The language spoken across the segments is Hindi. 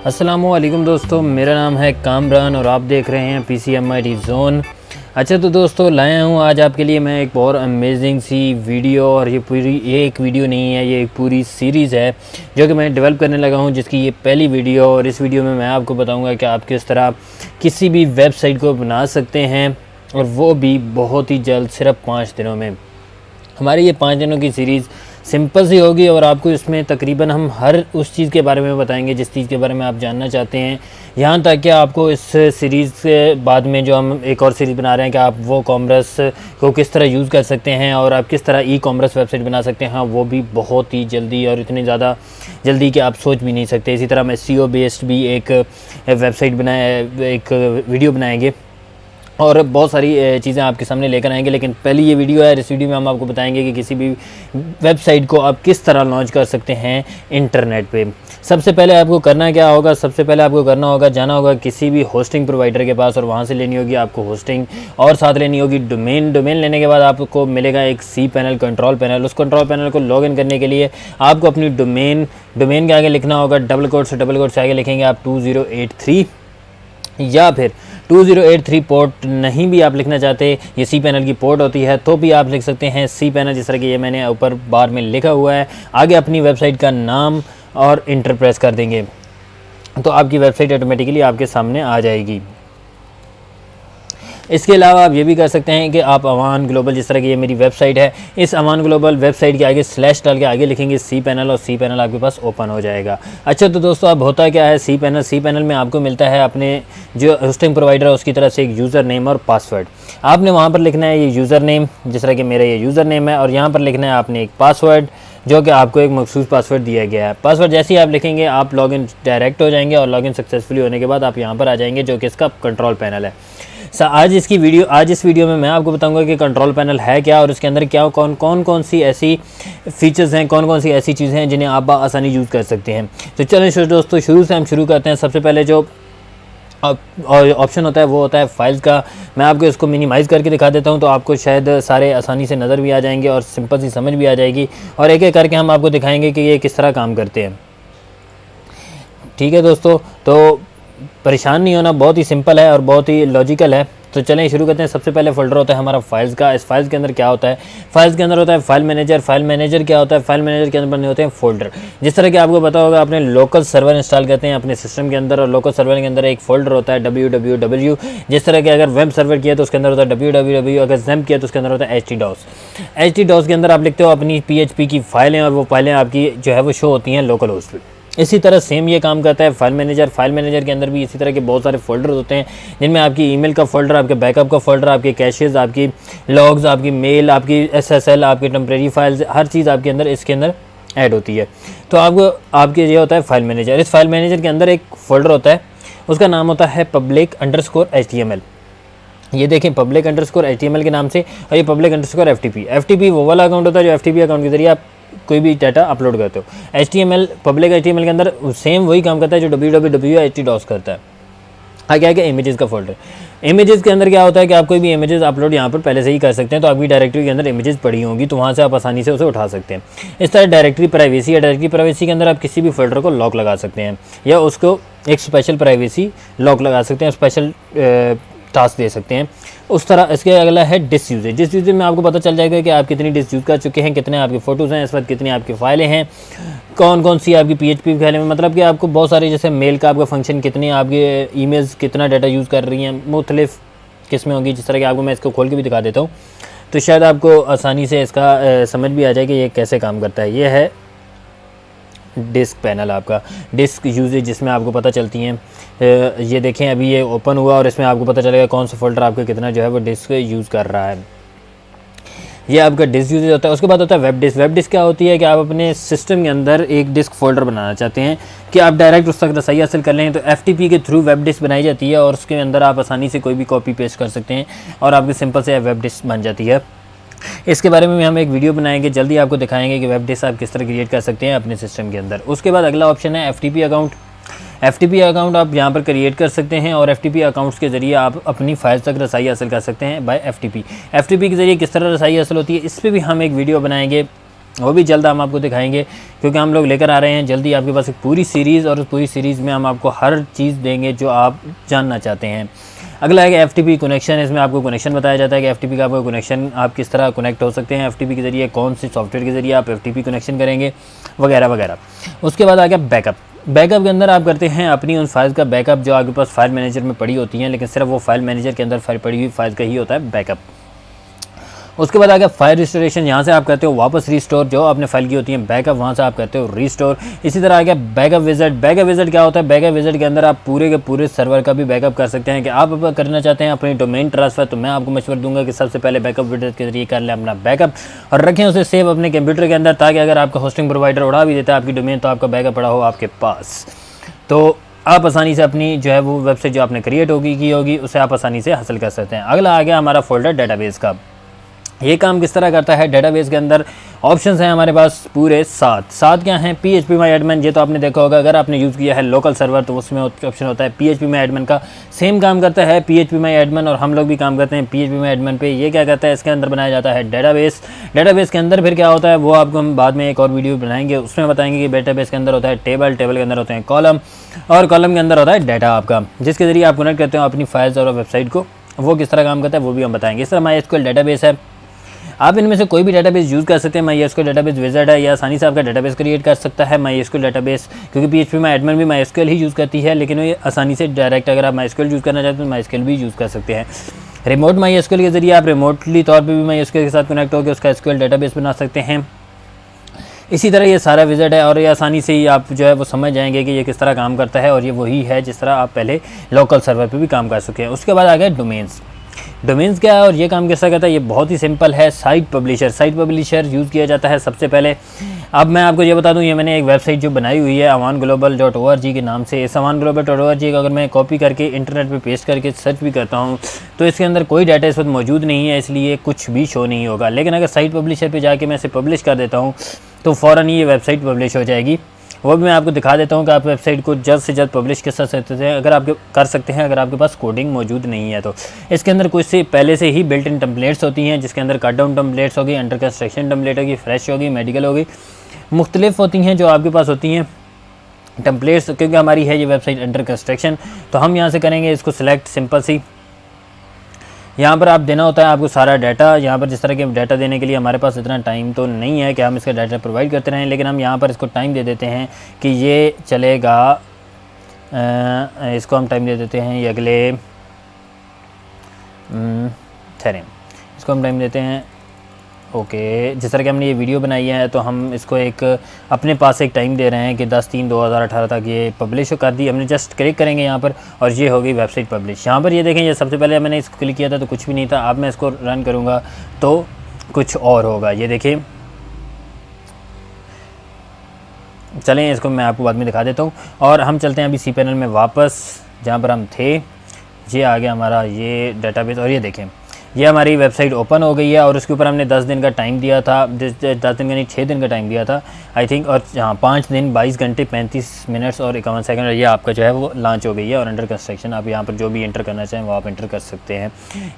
अस्सलामुअलैकुम दोस्तों, मेरा नाम है कामरान और आप देख रहे हैं PCMIT जोन। अच्छा तो दोस्तों, लाया हूँ आज आपके लिए मैं एक बहुत अमेजिंग सी वीडियो। और ये पूरी एक वीडियो नहीं है, ये एक पूरी सीरीज़ है जो कि मैं डेवलप करने लगा हूँ, जिसकी ये पहली वीडियो। और इस वीडियो में मैं आपको बताऊँगा कि आप किस तरह किसी भी वेबसाइट को बना सकते हैं, और वो भी बहुत ही जल्द, सिर्फ 5 दिनों में। हमारी ये 5 दिनों की सीरीज़ सिंपल सी होगी और आपको इसमें तकरीबन हम हर उस चीज़ के बारे में बताएंगे जिस चीज़ के बारे में आप जानना चाहते हैं। यहाँ तक कि आपको इस सीरीज़ के बाद में जो हम एक और सीरीज़ बना रहे हैं कि आप वो कॉमर्स को किस तरह यूज़ कर सकते हैं और आप किस तरह ई-कॉमर्स वेबसाइट बना सकते हैं, वो भी बहुत ही जल्दी, और इतनी ज़्यादा जल्दी कि आप सोच भी नहीं सकते। इसी तरह हम SEO बेस्ड भी एक वेबसाइट एक वीडियो बनाएंगे और बहुत सारी चीज़ें आपके सामने लेकर आएंगे। लेकिन पहली ये वीडियो है, इस वीडियो में हम आपको बताएंगे कि किसी भी वेबसाइट को आप किस तरह लॉन्च कर सकते हैं इंटरनेट पे। सबसे पहले आपको करना क्या होगा, सबसे पहले आपको करना होगा, जाना होगा किसी भी होस्टिंग प्रोवाइडर के पास और वहाँ से लेनी होगी आपको होस्टिंग, और साथ लेनी होगी डोमेन। डोमेन लेने के बाद आपको मिलेगा एक cPanel कंट्रोल पैनल। उस कंट्रोल पैनल को लॉगिन करने के लिए आपको अपनी डोमेन के आगे लिखना होगा, डबल कोट से आगे लिखेंगे आप 2083, या फिर 2083 पोर्ट नहीं भी आप लिखना चाहते, ये cPanel की पोर्ट होती है, तो भी आप लिख सकते हैं cPanel, जिस तरह कि ये मैंने ऊपर बार में लिखा हुआ है। आगे अपनी वेबसाइट का नाम और इंटर प्रेस कर देंगे तो आपकी वेबसाइट ऑटोमेटिकली आपके सामने आ जाएगी। इसके अलावा आप ये भी कर सकते हैं कि आप अमान ग्लोबल, जिस तरह की ये मेरी वेबसाइट है, इस अमान ग्लोबल वेबसाइट के आगे स्लैश डाल के आगे लिखेंगे cPanel और cPanel आपके पास ओपन हो जाएगा। अच्छा तो दोस्तों, अब होता क्या है cPanel में आपको मिलता है अपने जो होस्टिंग प्रोवाइडर है उसकी तरफ से एक यूज़र नेम और पासवर्ड। आपने वहाँ पर लिखना है ये यूज़र नेम, जिस तरह कि मेरा ये यूज़र नेम है, और यहाँ पर लिखना है आपने एक पासवर्ड जो कि आपको एक मखसूस पासवर्ड दिया गया है। पासवर्ड जैसे ही आप लिखेंगे आप लॉगिन डायरेक्ट हो जाएंगे, और लॉगिन सक्सेसफुली होने के बाद आप यहाँ पर आ जाएंगे, जो कि इसका कंट्रोल पैनल है। आज इस वीडियो में मैं आपको बताऊंगा कि कंट्रोल पैनल है क्या, और उसके अंदर क्या कौन सी ऐसी फीचर्स हैं, कौन सी ऐसी चीज़ें हैं जिन्हें आप आसानी यूज़ कर सकते हैं। तो चलें दोस्तों, शुरू से हम शुरू करते हैं। सबसे पहले जो ऑप्शन होता है वो होता है फाइल्स का। मैं आपको इसको मिनिमाइज़ करके दिखा देता हूं, तो आपको शायद सारे आसानी से नज़र भी आ जाएंगे और सिंपल सी समझ भी आ जाएगी, और एक एक करके हम आपको दिखाएंगे कि ये किस तरह काम करते हैं। ठीक है दोस्तों, तो परेशान नहीं होना, बहुत ही सिंपल है और बहुत ही लॉजिकल है। तो चलें शुरू करते हैं। सबसे पहले फोल्डर होता है हमारा फाइल्स का। इस फाइल्स के अंदर क्या होता है, फाइल्स के अंदर होता है फाइल मैनेजर। फाइल मैनेजर क्या होता है, फाइल मैनेजर के अंदर बने होते हैं फोल्डर। जिस तरह कि आपको पता होगा, अपने लोकल सर्वर इंस्टॉल करते हैं अपने सिस्टम के अंदर, और लोकल सर्वर के अंदर एक फोल्डर होता है www। जिस तरह के अगर वेब सर्वर किया तो उसके अंदर होता है www, अगर XAMPP किया तो उसके अंदर होता है htdos के अंदर आप लिखते हो अपनी PHP की फाइलें, और वो फाइलें आपकी जो है वो शो होती हैं लोकल होस्ट पे। इसी तरह सेम ये काम करता है फाइल मैनेजर के अंदर भी इसी तरह के बहुत सारे फोल्डर होते हैं, जिनमें आपकी ईमेल का फोल्डर, आपके बैकअप का फोल्डर, आपके कैशेज़, आपकी लॉग्स, आपकी मेल, आपकी SSL, आपकी टेम्परेरी फाइल्स, हर चीज़ आपके अंदर इसके अंदर ऐड होती है। तो आपके ये होता है फाइल मैनेजर। इस फाइल मैनेजर के अंदर एक फ़ोल्डर होता है, उसका नाम होता है public_html। ये देखें public_html के नाम से, और ये public_ftp वो वाला अकाउंट होता है जो FTP अकाउंट के जरिए आप कोई भी डाटा अपलोड करते हो। public_html के अंदर सेम वही काम करता है जो www करता है। आगे इमेजेस का फोल्डर। इमेजेस के अंदर क्या होता है कि आप कोई भी इमेजेस अपलोड यहाँ पर पहले से ही कर सकते हैं, तो आपकी डायरेक्टरी के अंदर इमेजेस पड़ी होंगी, तो वहाँ से आप आसानी से उसे उठा सकते हैं। इस तरह डायरेक्टरी प्राइवेसी के अंदर आप किसी भी फोल्डर को लॉक लगा सकते हैं, या उसको एक स्पेशल प्राइवेसी लॉक लगा सकते हैं, स्पेशल टास्क दे सकते हैं। उस तरह इसके अगला है डिस्क यूजेज में आपको पता चल जाएगा कि आप कितनी डिस्क यूज़ कर चुके हैं, कितने आपके फ़ोटोज़ हैं इस वक्त, कितनी आपकी फ़ाइलें हैं, कौन सी आपकी PHP फाइलें में, मतलब कि आपको बहुत सारे, जैसे मेल का आपका फंक्शन, कितने आपके ईमेल्स कितना डाटा यूज़ कर रही हैं, मुख्तलिफ किस्में होंगी। जिस तरह कि आपको मैं इसको खोल के भी दिखा देता हूँ, तो शायद आपको आसानी से इसका समझ भी आ जाए कि ये कैसे काम करता है। ये है डिस्क पैनल, आपका डिस्क यूजेज, जिसमें आपको पता चलती हैं। ये देखें अभी ये ओपन हुआ और इसमें आपको पता चलेगा कौन सा फोल्डर आपका कितना जो है वो डिस्क यूज़ कर रहा है। ये आपका डिस्क यूजेज होता है। उसके बाद होता है वेब डिस्क क्या होती है कि आप अपने सिस्टम के अंदर एक डिस्क फोल्डर बनाना चाहते हैं कि आप डायरेक्ट उस तक रसाई हासिल कर लें, तो FTP के थ्रू वेब डिस्क बनाई जाती है, और उसके अंदर आप आसानी से कोई भी कॉपी पेस्ट कर सकते हैं और आपकी सिंपल से वेब डिस्क बन जाती है। इसके बारे में भी हम एक वीडियो बनाएंगे, जल्दी आपको दिखाएंगे कि वेब डिस्क आप किस तरह क्रिएट कर सकते हैं अपने सिस्टम के अंदर। उसके बाद अगला ऑप्शन है FTP अकाउंट। FTP अकाउंट आप यहाँ पर क्रिएट कर सकते हैं, और FTP अकाउंट्स के ज़रिए आप अपनी फाइल तक रसाई हासिल कर सकते हैं बाय FTP के ज़रिए किस तरह रसाई हासिल होती है, इस पर भी हम एक वीडियो बनाएंगे। वो भी जल्द हम आपको दिखाएंगे, क्योंकि हम लोग लेकर आ रहे हैं जल्दी आपके पास एक पूरी सीरीज़, और उस पूरी सीरीज़ में हम आपको हर चीज़ देंगे जो आप जानना चाहते हैं। अगला है FTP कनेक्शन। इसमें आपको कनेक्शन बताया जाता है कि FTP का आपको कनेक्शन आप किस तरह कनेक्ट हो सकते हैं, FTP के ज़रिए कौन सी सॉफ्टवेयर के ज़रिए आप FTP कनेक्शन करेंगे वगैरह वगैरह। उसके बाद आ गया बैकअप। बैकअप के अंदर आप करते हैं अपनी उन फाइल्स का बैकअप जो आपके पास फाइल मैनेजर में पड़ी होती हैं, लेकिन सिर्फ वो फाइल मैनेजर के अंदर पड़ी हुई फाइल का ही होता है बैकअप। उसके बाद आ गया फाइल रिस्टोरेशन। यहाँ से आप करते हो वापस रिस्टोर, जो आपने फाइल की होती है बैकअप, वहाँ से आप करते हो रिस्टोर। इसी तरह आ गया बैकअप विज़िट। बैकअप विज़िट क्या होता है? बैकअप विज़िट के अंदर आप पूरे के पूरे सर्वर का भी बैकअप कर सकते हैं। कि आप करना चाहते हैं अपनी डोमेन ट्रांसफ़र, तो मैं आपको मशवरा दूंगा कि सबसे पहले बैकअप विज़िट के जरिए कर लें अपना बैकअप और रखें उसे सेव अपने कंप्यूटर के अंदर, ताकि अगर आपका होस्टिंग प्रोवाइडर उड़ा भी देता है आपकी डोमेन, तो आपका बैकअप पड़ा हो आपके पास, तो आप आसानी से अपनी जो है वो वेबसाइट जो आपने क्रिएट की होगी उसे आप आसानी से हासिल कर सकते हैं। अगला आ गया हमारा फोल्डर डेटाबेस का। ये काम किस तरह करता है? डेटाबेस के अंदर ऑप्शंस हैं हमारे पास पूरे 7 क्या हैं? PHP माई एडमिन, ये तो आपने देखा होगा, अगर आपने यूज़ किया है लोकल सर्वर तो उसमें ऑप्शन होता है PHP माई एडमिन का। सेम काम करता है PHP माई एडमिन, और हम लोग भी काम करते हैं PHP माई एडमिन पे। ये क्या करता है? इसके अंदर बनाया जाता है डेटाबेस। डेटाबेस के अंदर फिर क्या होता है वो आपको हम बाद में एक और वीडियो बनाएंगे, उसमें बताएंगे कि डेटाबेस के अंदर होता है टेबल, टेबल के अंदर होते हैं कॉलम, और कॉलम के अंदर होता है डाटा आपका, जिसके ज़रिए आप कनेक्ट करते हो अपनी फाइल्स और वेबसाइट को। वो किस तरह काम करता है वो भी हम बताएंगे। इस तरह MySQL डेटाबेस है, आप इनमें से कोई भी डेटाबेस यूज़ कर सकते हैं। MySQL डेटाबेस विज़ार्ड है, या आसानी से आपका डेटाबेस क्रिएट कर सकता है MySQL डेटाबेस, क्योंकि PHP माई एडमिन भी MySQL ही यूज़ करती है, लेकिन ये आसानी से डायरेक्ट अगर आप MySQL यूज़ करना चाहते हैं तो MySQL भी यूज़ कर सकते हैं। रिमोट MySQL के ज़रिए आप रिमोटली तौर पर भी MySQL के साथ कनेक्ट होकर उसका SQL डेटाबेस बना सकते हैं। इसी तरह ये सारा विज़िट है, और ये आसानी से ही आप जो है वो समझ जाएंगे कि ये किस तरह काम करता है, और ये वही है जिस तरह आप पहले लोकल सर्वर पे भी काम कर सकें। उसके बाद आ गया डोमेन्स। डोमेन्स क्या है और ये काम कैसा करता है? ये बहुत ही सिंपल है। Site publisher, site publisher use किया जाता है सबसे पहले। अब मैं आपको ये बता दूं, ये मैंने एक वेबसाइट जो बनाई हुई है avanglobal.org के नाम से। इस avanglobal.org का अगर मैं कॉपी करके इंटरनेट पे पेस्ट करके सर्च भी करता हूँ तो इसके अंदर कोई डाटा इस वक्त मौजूद नहीं है, इसलिए कुछ भी शो नहीं होगा। लेकिन अगर साइट पब्लिशर पे जाके मैं इसे पब्लिश कर देता हूँ तो फ़ौरन ये वेबसाइट पब्लिश हो जाएगी। वो भी मैं आपको दिखा देता हूँ कि आप वेबसाइट को जल्द से जल्द पब्लिश कर सकते हैं, अगर आपके कर सकते हैं, अगर आपके पास कोडिंग मौजूद नहीं है तो। इसके अंदर कुछ से पहले से ही बिल्ट इन टेम्पलेट्स होती हैं, जिसके अंदर कट डाउन टेम्पलेट्स होगी, अंडर कंस्ट्रक्शन टेम्पलेट होगी, फ्रेश होगी, मेडिकल होगी, मुख्तलिफ होती हैं जो आपके पास होती हैं टेम्पलेट्स। क्योंकि हमारी है ये वेबसाइट अंडर कंस्ट्रक्शन, तो हम यहाँ से करेंगे इसको सिलेक्ट, सिंपल सी। यहाँ पर आप देना होता है आपको सारा डाटा। यहाँ पर जिस तरह के डाटा देने के लिए हमारे पास इतना टाइम तो नहीं है कि हम इसका डाटा प्रोवाइड करते रहें, लेकिन हम यहाँ पर इसको टाइम दे देते हैं कि ये चलेगा, इसको हम टाइम दे देते हैं ये अगले ठहरें, इसको हम टाइम देते हैं ओके। जिस तरह कि हमने ये वीडियो बनाई है तो हम इसको एक अपने पास एक टाइम दे रहे हैं कि 10/3/2018 तक ये पब्लिश कर दी। हमने जस्ट क्लिक करेंगे यहाँ पर और ये हो गई वेबसाइट पब्लिश। यहाँ पर ये देखें, ये सबसे पहले मैंने इसको क्लिक किया था तो कुछ भी नहीं था। अब मैं इसको रन करूँगा तो कुछ और होगा। ये देखिए, चलें इसको मैं आपको बाद में दिखा देता हूँ। और हम चलते हैं अभी सी पैनल में वापस, जहाँ पर हम थे। ये आ गया हमारा ये डाटाबेस, और ये देखें ये हमारी वेबसाइट ओपन हो गई है। और उसके ऊपर हमने 10 दिन का टाइम दिया था, 10 दिन का नहीं 6 दिन का टाइम दिया था आई थिंक। और हाँ 5 दिन 22 घंटे 35 मिनट्स और 51 सेकंड। ये आपका जो है वो लॉन्च हो गई है और अंडर कंस्ट्रक्शन। आप यहाँ पर जो भी एंटर करना चाहें वो आप एंटर कर सकते हैं।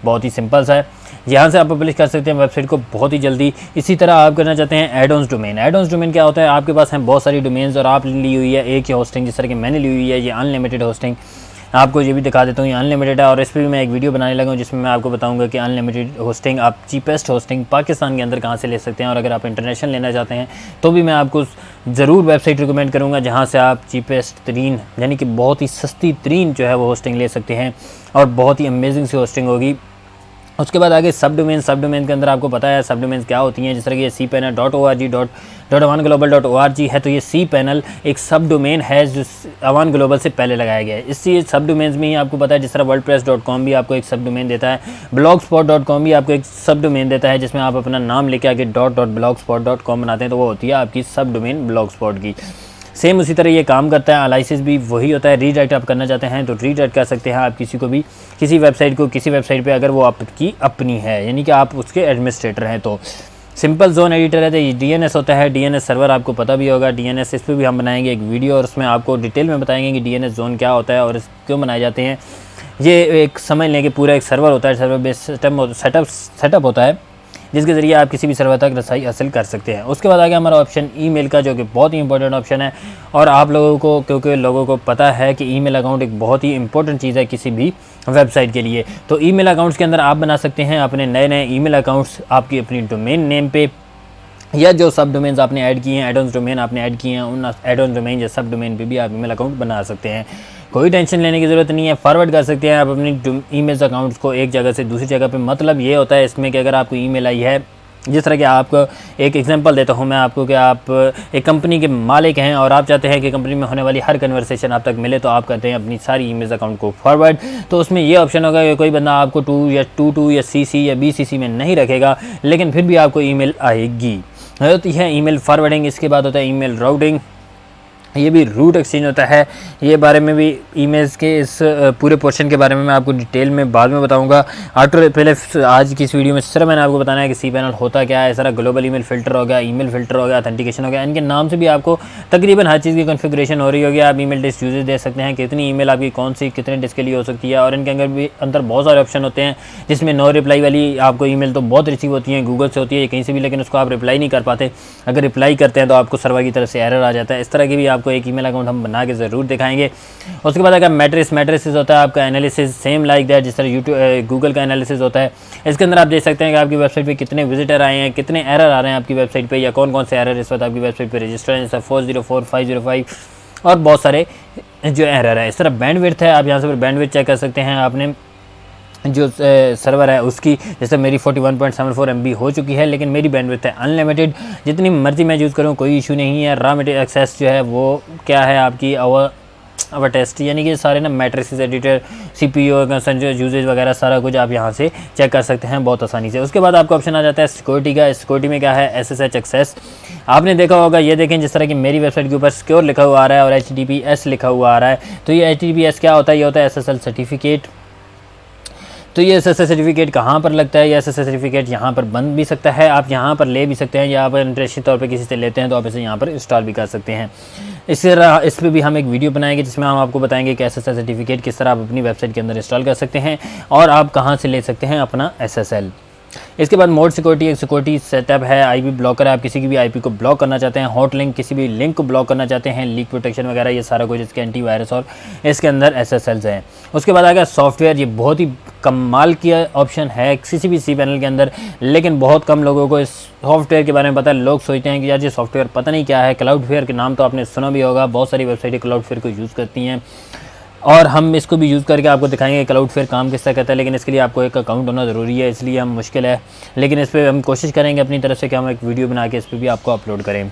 बहुत ही सिंपल सा है, यहाँ से आप पब्लिश कर सकते हैं वेबसाइट को बहुत ही जल्दी। इसी तरह आप करना चाहते हैं add ons domain. Add ons domain क्या होता है? आपके पास हैं बहुत सारी डोमेन्स और आप ली हुई है एक ही होस्टिंग, जिस तरह की मैंने ली हुई है ये अनलिमिटेड होस्टिंग। आपको ये भी दिखा देता हूँ, ये अनलिमिटेड है और इस पर भी मैं एक वीडियो बनाने लगा हूँ जिसमें मैं आपको बताऊंगा कि अनलिमिटेड होस्टिंग आप चीपेस्ट होस्टिंग पाकिस्तान के अंदर कहाँ से ले सकते हैं। और अगर आप इंटरनेशनल लेना चाहते हैं तो भी मैं आपको ज़रूर वेबसाइट रिकमेंड करूँगा जहाँ से आप चीपेस्ट तरीन यानी कि बहुत ही सस्ती तरीन जो है वो होस्टिंग ले सकते हैं और बहुत ही अमेजिंग सी होस्टिंग होगी। उसके बाद आगे सब डोमेन। सब डोमेन के अंदर आपको पता है सब डोमेन क्या होती हैं, जिस तरह की ये cpanel.org.avanglobal.org है तो ये सी पैनल एक सब डोमेन है जो अवान ग्लोबल से पहले लगाया गया है। इसी सब डोमेन्स में ही आपको पता है जिस तरह wordpress.com भी आपको एक सब डोमेन देता है, blogspot.com भी आपको एक सब डोमेन देता है जिसमें आप अपना नाम लेके आगे .blogspot.com बनाते हैं तो वो होती है आपकी सब डोमेन ब्लॉगस्पॉट की। सेम उसी तरह ये काम करता है। एनालिसिस भी वही होता है। रीडायरेक्ट आप करना चाहते हैं तो रीडायरेक्ट कर सकते हैं आप किसी को भी, किसी वेबसाइट को, किसी वेबसाइट पे अगर वो आपकी अपनी है यानी कि आप उसके एडमिनिस्ट्रेटर हैं तो। सिंपल जोन एडिटर है तो ये DNS होता है। DNS सर्वर आपको पता भी होगा। DNS इस पर भी हम बनाएंगे एक वीडियो और उसमें आपको डिटेल में बताएंगे कि DNS जोन क्या होता है और इस क्यों बनाए जाते हैं। ये एक समझ लें कि पूरा एक सर्वर होता है, सर्वर बेस्ड सेटअप होता है। जिसके ज़रिए आप किसी भी सर्वर तक रसाई हासिल कर सकते हैं। उसके बाद आगे हमारा ऑप्शन ईमेल का, जो कि बहुत ही इंपॉर्टेंट ऑप्शन है और आप लोगों को, क्योंकि लोगों को पता है कि ईमेल अकाउंट एक बहुत ही इंपॉर्टेंट चीज़ है किसी भी वेबसाइट के लिए। तो ईमेल अकाउंट्स के अंदर आप बना सकते हैं अपने नए नए ईमेल अकाउंट्स आपकी अपनी डोमेन नेम पे, या जो सब डोमेन्स आपने ऐड किए हैं, एड-ऑन्स डोमेन आपने ऐड किए हैं, उन एड-ऑन डोमेन या सब डोमेन पे भी आप ईमेल अकाउंट बना सकते हैं। कोई टेंशन लेने की ज़रूरत नहीं है, फॉरवर्ड कर सकते हैं आप अपनी ईमेल अकाउंट्स को एक जगह से दूसरी जगह पे। मतलब ये होता है इसमें कि अगर आपको ईमेल आई है, जिस तरह के आपको एक एग्जांपल देता हूँ मैं आपको कि आप एक कंपनी के मालिक हैं और आप चाहते हैं कि कंपनी में होने वाली हर कन्वर्सेशन आप तक मिले, तो आप करते हैं अपनी सारी ईमेल अकाउंट को फॉरवर्ड। तो उसमें ये ऑप्शन होगा कि कोई बंदा आपको 2 या CC या BCC में नहीं रखेगा, लेकिन फिर भी आपको ईमेल आएगी। होती है ईमेल फॉरवर्डिंग। इसके बाद होता है ईमेल राउटिंग, ये भी रूट एक्सचेंज होता है। ये बारे में भी ईमेल्स के इस पूरे पोर्शन के बारे में मैं आपको डिटेल में बाद में बताऊंगा। पहले आज की इस वीडियो में सिर्फ मैंने आपको बताना है कि cPanel होता क्या है। सारा ग्लोबल ईमेल फ़िल्टर हो गया, ईमेल फ़िल्टर हो गया, ऑथेंटिकेशन हो गया। इनके नाम से भी आपको तकरीबन हर चीज़ की कॉन्फ़िगरेशन हो रही होगी। आप ईमेल डिस्क यूजेज दे सकते हैं, कितनी ईमेल आपकी कौन सी कितने डिस्क के लिए हो सकती है, और इनके अंदर बहुत सारे ऑप्शन होते हैं, जिसमें नो रिप्लाई वाली आपको ईमेल तो बहुत रिसीव होती है, गूगल से होती है कहीं से भी, लेकिन उसको आप रिप्लाई नहीं कर पाते। अगर रिप्लाई करते हैं तो आपको सर्वर की तरफ से एरर आ जाता है। इस तरह की भी आपको एक ईमेल अकाउंट हम बना के ज़रूर दिखाएंगे। उसके बाद अगर मैट्रिसेस होता है आपका एनालिसिस, सेम लाइक दैट जिस तरह यूट्यूब गूगल का एनालिसिस होता है। इसके अंदर आप देख सकते हैं कि आपकी वेबसाइट पे कितने विजिटर आए हैं, कितने एरर आ रहे हैं आपकी वेबसाइट पे, या कौन कौन से एरर इस वक्त आपकी वेबसाइट पे रजिस्टर हैं, जैसे 404, 505 और बहुत सारे जो एरर है। इस तरह बैंडविड्थ है, आप यहाँ से बैंडविड्थ चेक कर सकते हैं आपने जो सर्वर है उसकी। जैसे मेरी 41.74 MB हो चुकी है, लेकिन मेरी बैंडविड्थ है अनलिमिटेड, जितनी मर्जी मैं यूज़ करूँ कोई इशू नहीं है। रॉ मटेरियल एक्सेस जो है वो क्या है आपकी आवर टेस्ट, यानी कि सारे ना मैट्रिसेस एडिटर, CPU जो यूजेज वगैरह सारा कुछ आप यहाँ से चेक कर सकते हैं बहुत आसानी से। उसके बाद आपका ऑप्शन आ जाता है सिक्योरिटी का। सिक्योरिटी में क्या है, SSH एक्सेस। आपने देखा होगा, ये देखें जिस तरह की मेरी वेबसाइट के ऊपर सिक्योर लिखा हुआ आ रहा है और HTTPS लिखा हुआ आ रहा है। तो ये HTTPS क्या होता है, ये होता है SSL सर्टिफिकेट। तो ये SSL सर्टिफिकेट कहाँ पर लगता है, ये SSL सर्टिफिकेट यहाँ पर बन भी सकता है, आप यहाँ पर ले भी सकते हैं, या आप इंटरेस्टेड तौर पे किसी से लेते हैं तो आप इसे यहाँ पर इंस्टॉल भी कर सकते हैं। इस पर भी हम एक वीडियो बनाएंगे जिसमें हम आपको बताएंगे कि SSL सर्टिफिकेट किस तरह आप अपनी वेबसाइट के अंदर इंस्टॉल कर सकते हैं और आप कहाँ से ले सकते हैं अपना SSL। इसके बाद मोड सिक्योरिटी, एक सिक्योरिटी सेटअप है, IP ब्लॉकर है। आप किसी की भी IP को ब्लॉक करना चाहते हैं, हॉट लिंक, किसी भी लिंक को ब्लॉक करना चाहते हैं, लीक प्रोटेक्शन वगैरह, ये सारा कुछ इसके एंटीवायरस और इसके अंदर SSLs हैं। उसके बाद आ गया सॉफ्टवेयर। ये बहुत ही कमाल किया ऑप्शन है किसी भी cPanel के अंदर, लेकिन बहुत कम लोगों को इस सॉफ्टवेयर के बारे में पता है। लोग सोचते हैं कि यार ये सॉफ्टवेयर पता नहीं क्या है। क्लाउडफ्लेयर के नाम तो आपने सुना भी होगा, बहुत सारी वेबसाइटें क्लाउडफ्लेयर को यूज़ करती हैं और हम इसको भी यूज़ करके आपको दिखाएंगे क्लाउडफ्लेयर काम किस तरह करता है। लेकिन इसके लिए आपको एक अकाउंट होना ज़रूरी है, इसलिए हम मुश्किल है, लेकिन इस पर हम कोशिश करेंगे अपनी तरफ से कि हम एक वीडियो बना के इस पर भी आपको अपलोड करें।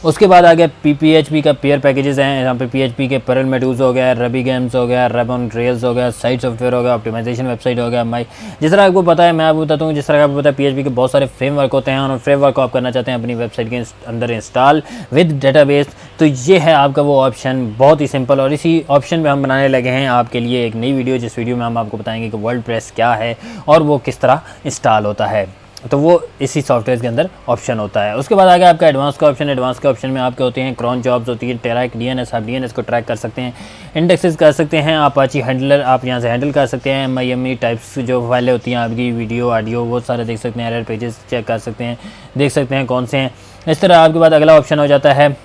उसके बाद आ गया PHP का पेयर पैकेजेस हैं। यहाँ पे PHP के परल मेडूज हो गया, रबी गेम्स हो गया, रब ऑन रेल्स हो गया, साइट सॉफ्टवेयर हो गया, ऑप्टिमाइजेशन वेबसाइट हो गया। जिस तरह आपको पता है, मैं आपको बताता हूँ, जिस तरह आपको पता है PHP के बहुत सारे फ्रेमवर्क होते हैं और फ्रेमवर्क को आप करना चाहते हैं अपनी वेबसाइट के अंदर इंस्टॉल विद डेटाबेस, तो ये है आपका वो ऑप्शन, बहुत ही सिंपल। और इसी ऑप्शन में हम बनाने लगे हैं आपके लिए एक नई वीडियो, जिस वीडियो में हम आपको बताएंगे कि वर्डप्रेस क्या है और वो किस तरह इंस्टॉल होता है। तो वो इसी सॉफ्टवेयर के अंदर ऑप्शन होता है। उसके बाद आ गया आपका एडवांस का ऑप्शन। एडवांस के ऑप्शन में आपके होते हैं क्रॉन जॉब्स होती है, ट्रैक DNS, आप DNS को ट्रैक कर सकते हैं, इंडेक्सेस कर सकते हैं, अपाची हैंडलर आप यहाँ से हैंडल कर सकते हैं, MIME टाइप्स जो फाइलें होती हैं आपकी वीडियो ऑडियो वो सारे देख सकते हैं, एरर पेजेस चेक कर सकते हैं, देख सकते हैं कौन से हैं। इस तरह आपके बाद अगला ऑप्शन हो जाता है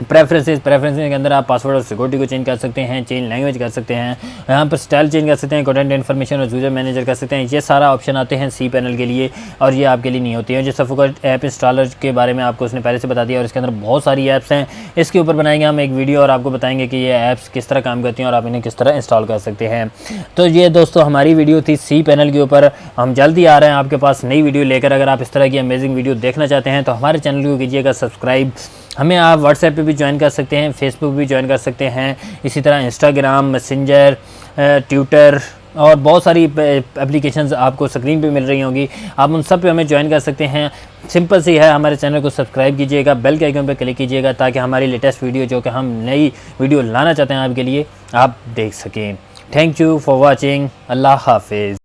प्रेफरेंसेस के अंदर आप पासवर्ड और सिक्योरिटी को चेंज कर सकते हैं, चेंज लैंग्वेज कर सकते हैं, यहाँ पर स्टाइल चेंज कर सकते हैं, कंटेंट इन्फॉर्मेशन और यूजर मैनेजर कर सकते हैं। ये सारा ऑप्शन आते हैं cPanel के लिए और ये आपके लिए नहीं होती है। जो सफोकट ऐप इंस्टॉलर के बारे में आपको उसने पहले से बता दिया और इसके अंदर बहुत सारी ऐप्स हैं। इसके ऊपर बनाएंगे हम एक वीडियो और आपको बताएंगे कि ये ऐप्स किस तरह काम करती हैं और आप इन्हें किस तरह इंस्टॉल कर सकते हैं। तो ये दोस्तों हमारी वीडियो थी cPanel के ऊपर। हम जल्दी आ रहे हैं आपके पास नई वीडियो लेकर। अगर आप इस तरह की अमेजिंग वीडियो देखना चाहते हैं तो हमारे चैनल को कीजिएगा सब्सक्राइब। हमें आप व्हाट्सएप पे भी ज्वाइन कर सकते हैं, फेसबुक भी ज्वाइन कर सकते हैं, इसी तरह इंस्टाग्राम, मैसेंजर, ट्विटर और बहुत सारी एप्लीकेशंस आपको स्क्रीन पे मिल रही होंगी। आप उन सब पे हमें ज्वाइन कर सकते हैं। सिंपल सी है, हमारे चैनल को सब्सक्राइब कीजिएगा, बेल के आइकन पे क्लिक कीजिएगा ताकि हमारी लेटेस्ट वीडियो जो कि हम नई वीडियो लाना चाहते हैं आपके लिए आप देख सकें। Thank you for watching. अल्लाह हाफिज़।